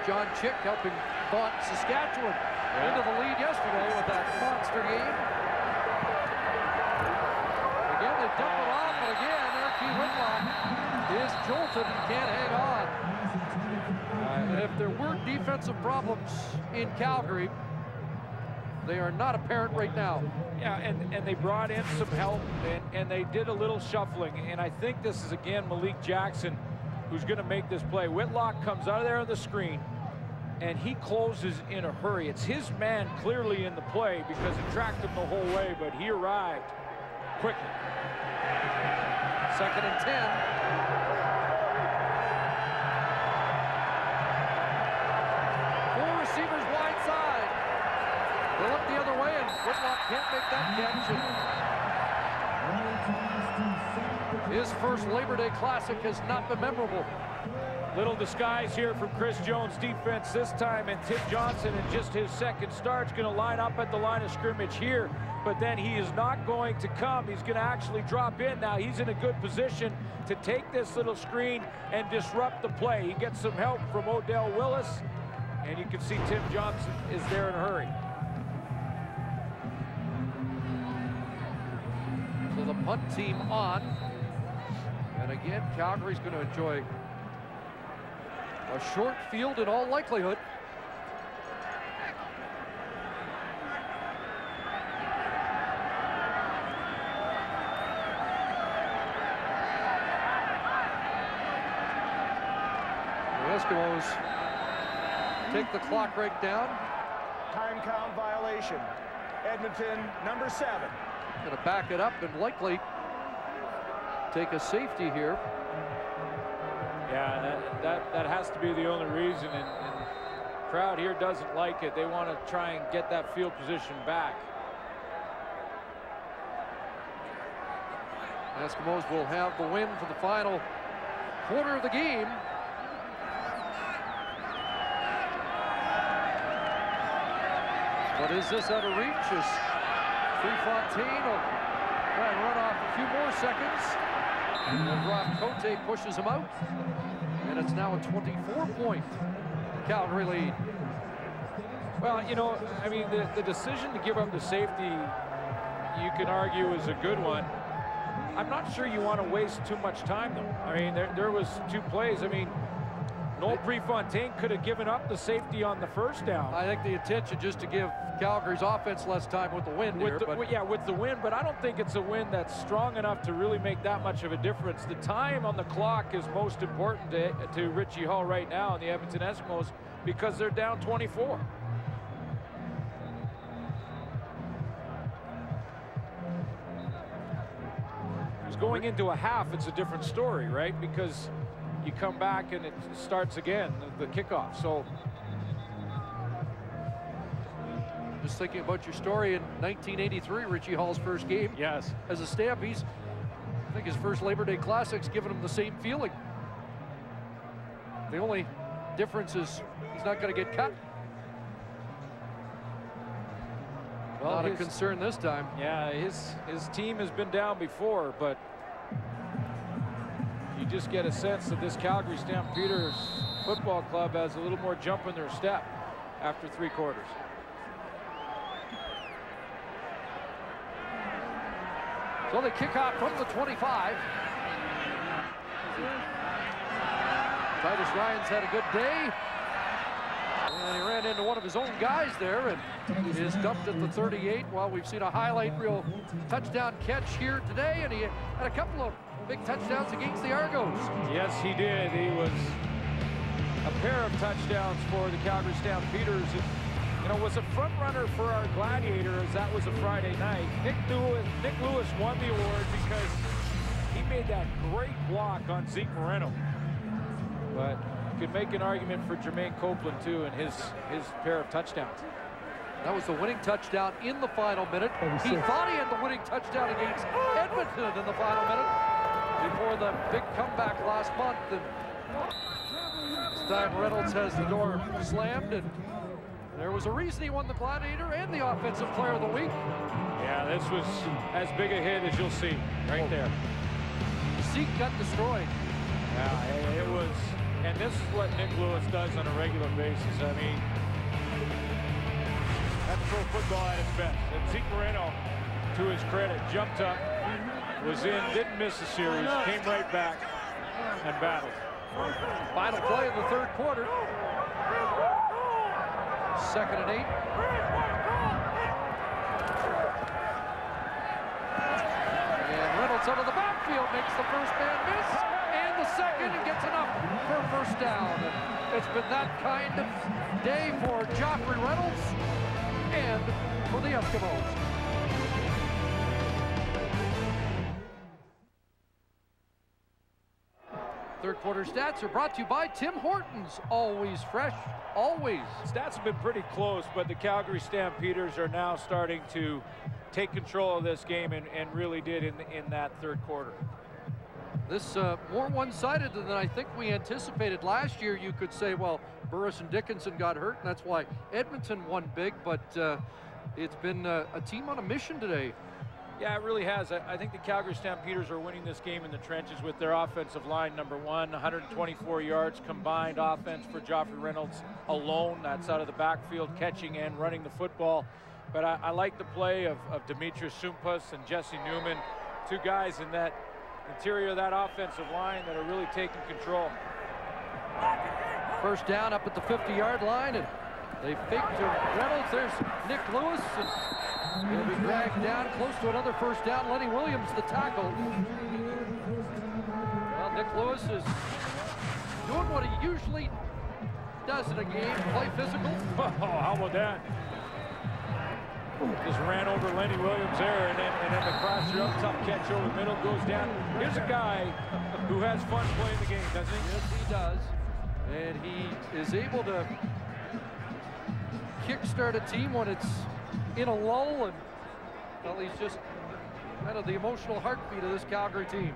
John Chick helping Saskatchewan into the lead yesterday with that monster game. Again, they dump it off, and again, Erky Whitlock is jolted and can't hang on. And if there were defensive problems in Calgary, they are not apparent right now. Yeah, and they brought in some help, and they did a little shuffling. And I think this is, again, Malik Jackson who's going to make this play. Whitlock comes out of there on the screen, and he closes in a hurry. It's his man clearly in the play because it tracked him the whole way, but he arrived quickly. 2nd and 10. Four receivers wide side. They look the other way, and Whitlock can't make that catch. His first Labor Day Classic has not been memorable. Little disguise here from Chris Jones' defense this time, and Tim Johnson in just his second start is going to line up at the line of scrimmage here, but then he is not going to come. He's going to actually drop in now. He's in a good position to take this little screen and disrupt the play. He gets some help from Odell Willis, and you can see Tim Johnson is there in a hurry. So the punt team on, and again, Calgary's going to enjoy a short field in all likelihood. The Eskimos take the clock right down. Time count violation. Edmonton, number 7. Going to back it up and likely take a safety here. Yeah, that has to be the only reason, and the crowd here doesn't like it. They want to try and get that field position back. Eskimos will have the win for the final quarter of the game. But is this out of reach? As Prefontaine will try and run off a few more seconds. And Rob Cote pushes him out. And it's now a 24-point Calgary lead. Well, you know, I mean, the decision to give up the safety, you can argue, is a good one. I'm not sure you want to waste too much time, though. I mean, there was 2 plays. I mean, Noel Prefontaine could have given up the safety on the first down. I think the intention just to give Calgary's offense less time with the wind here. Yeah, with the wind, but I don't think it's a wind that's strong enough to really make that much of a difference. The time on the clock is most important to Richie Hall right now and the Edmonton Eskimos because they're down 24. Going into a half, it's a different story, right? Because you come back and it starts again, the kickoff. So just thinking about your story in 1983, Richie Hall's first game. Yes. As a Stampies, I think his first Labor Day Classic's given him the same feeling. The only difference is he's not going to get cut. Well, not a concern this time. Yeah, his team has been down before, but you just get a sense that this Calgary Stampeders football club has a little more jump in their step after 3 quarters. So they kick out from the 25. Titus Ryan's had a good day. And he ran into one of his own guys there and is dumped at the 38. Well, we've seen a highlight reel touchdown catch here today, and he had a couple of big touchdowns against the Argos. Yes, he did. He was a pair of touchdowns for the Calgary Stampeders. You know, was a front runner for our Gladiators. That was a Friday night. Nick Lewis won the award because he made that great block on Zeke Moreno. But you could make an argument for Jermaine Copeland too and his pair of touchdowns. That was the winning touchdown in the final minute. He thought he had the winning touchdown against Edmonton in the final minute before the big comeback last month. And this time Reynolds has the door slammed, and there was a reason he won the Gladiator and the Offensive Player of the Week. Yeah, this was as big a hit as you'll see right there. Zeke got destroyed. Yeah, And this is what Nick Lewis does on a regular basis. I mean, that's pro football at its best. And Zeke Moreno, to his credit, jumped up, was in, didn't miss the series, came right back and battled. Final play of the third quarter. 2nd and 8. And Reynolds out of the backfield makes the first man miss, and the second, and gets enough for a first down. And it's been that kind of day for Joffrey Reynolds and for the Eskimos. Third quarter stats are brought to you by Tim Hortons. Always fresh, always. Stats have been pretty close, but the Calgary Stampeders are now starting to take control of this game and really did in that third quarter. This more one-sided than I think we anticipated last year. You could say, well, Burris and Dickinson got hurt, and that's why Edmonton won big, but it's been a team on a mission today. Yeah, it really has. I think the Calgary Stampeders are winning this game in the trenches with their offensive line, number one, 124 yards combined offense for Joffrey Reynolds alone. That's out of the backfield, catching and running the football. But I like the play of Demetrius Sumpas and Jesse Newman, two guys in that interior of that offensive line that are really taking control. First down up at the 50-yard line, and they fake to Reynolds. There's Nick Lewis, and he'll be dragged down close to another first down. Lenny Williams, the tackle. Well, Nick Lewis is doing what he usually does in a game, play physical. Oh, how about that? Just ran over Lenny Williams there, and then the crosser up, tough catch over the middle, goes down. Here's a guy who has fun playing the game, doesn't he? Yes, he does. And he is able to kickstart a team when it's in a lull, and well, he's just kind of the emotional heartbeat of this Calgary team.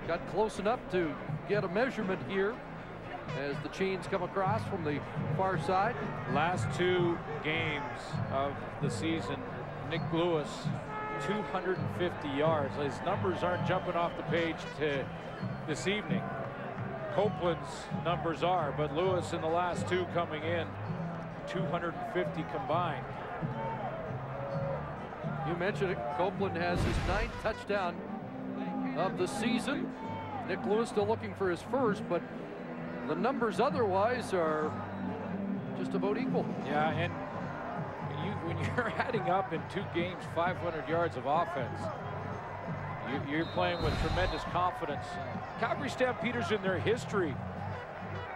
Got close enough to get a measurement here as the chains come across from the far side. Last two games of the season, Nick Lewis, 250 yards. His numbers aren't jumping off the page to this evening. Copeland's numbers are, but Lewis in the last two coming in, 250 combined. You mentioned it, Copeland has his 9th touchdown of the season. Nick Lewis still looking for his first, but the numbers otherwise are just about equal. Yeah, and when you're adding up in 2 games 500 yards of offense, you're playing with tremendous confidence. Calgary Stampeders in their history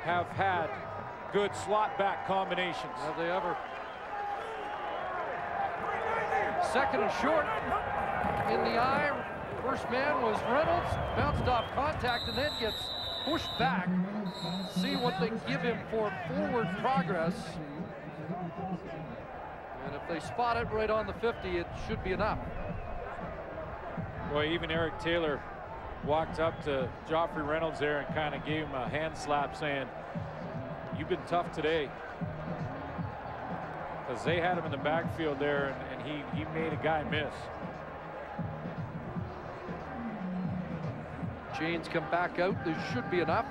have had good slot back combinations. Have they ever? Second and short in the eye. First man was Reynolds, bounced off contact and then gets pushed back. See what they give him for forward progress. And if they spot it right on the 50, it should be enough. Boy, even Eric Taylor walked up to Joffrey Reynolds there and kind of gave him a hand slap, saying, "You've been tough today." Because they had him in the backfield there, and he made a guy miss. Chains come back out. There should be enough.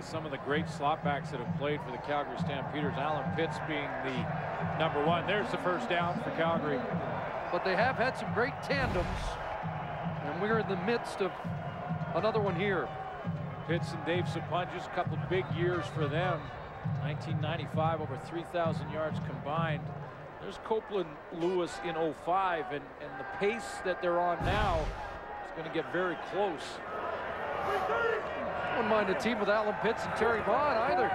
Some of the great slot backs that have played for the Calgary Stampeders, Alan Pitts being the number one. There's the first down for Calgary. But they have had some great tandems, and we're in the midst of another one here. Pitts and Dave Sapunjas, a couple big years for them. 1995, over 3,000 yards combined. There's Copeland Lewis in 05, and the pace that they're on now is going to get very close. I wouldn't mind a team with Alan Pitts and Terry Vaughn either.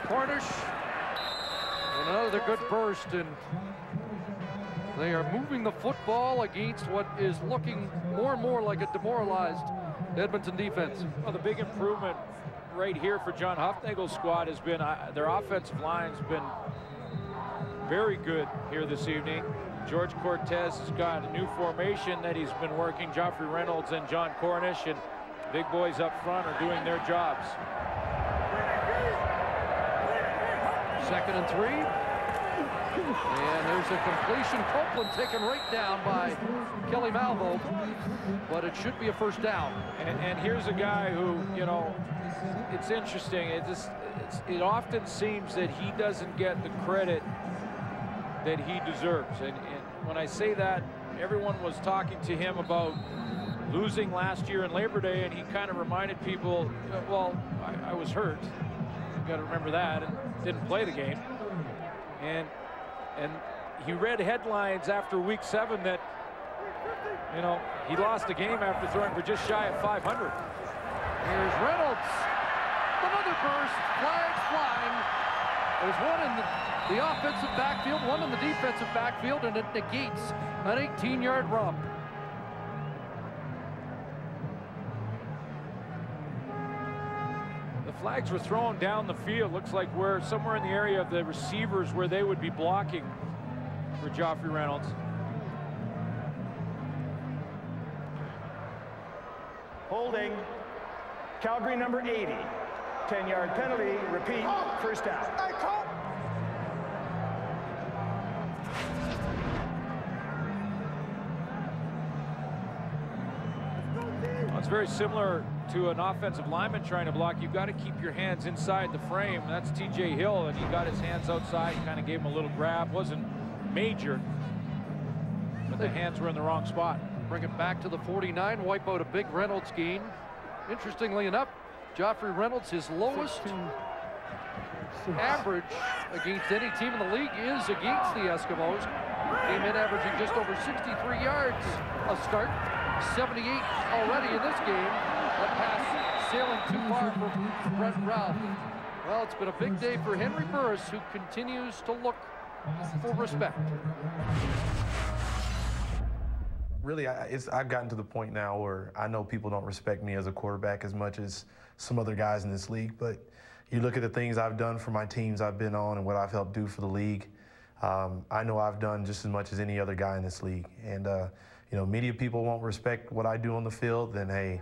Cornish, another good burst, and they are moving the football against what is looking more and more like a demoralized Edmonton defense. Well, the big improvement right here for John Hufnagel's squad has been their offensive line's been very good here this evening. George Cortez has got a new formation that he's been working. Joffrey Reynolds and John Cornish, and big boys up front are doing their jobs. 2nd and 3. And there's a completion. Copeland taken right down by Kelly Malvo, but it should be a first down. And here's a guy who, you know, it's interesting. It often seems that he doesn't get the credit that he deserves. And when I say that, everyone was talking to him about losing last year in Labor Day, and he kind of reminded people, well, I was hurt. You got to remember that, and didn't play the game. And he read headlines after week 7 that, you know, he lost a game after throwing for just shy of 500. Here's Reynolds. Another burst. Flags flying. There's one in the offensive backfield, one in the defensive backfield, and it negates an 18-yard romp. The flags were thrown down the field. Looks like we're somewhere in the area of the receivers where they would be blocking for Joffrey Reynolds. Holding. Calgary number 80. 10-yard penalty. Repeat. First down. Well, it's very similar to an offensive lineman trying to block. You've got to keep your hands inside the frame. That's TJ Hill, and he got his hands outside, kind of gave him a little grab. Wasn't major, but the hands were in the wrong spot. Bring it back to the 49, wipe out a big Reynolds gain. Interestingly enough, Joffrey Reynolds, his lowest average against any team in the league is against the Eskimos. Came in averaging just over 63 yards a start, 78 already in this game. That pass sailing too far for Brent Ralph. Well, it's been a big day for Henry Burris, who continues to look for respect. Really, I've gotten to the point now where I know people don't respect me as a quarterback as much as some other guys in this league, but you look at the things I've done for my teams I've been on and what I've helped do for the league. I know I've done just as much as any other guy in this league. And, you know, media people won't respect what I do on the field, then, hey,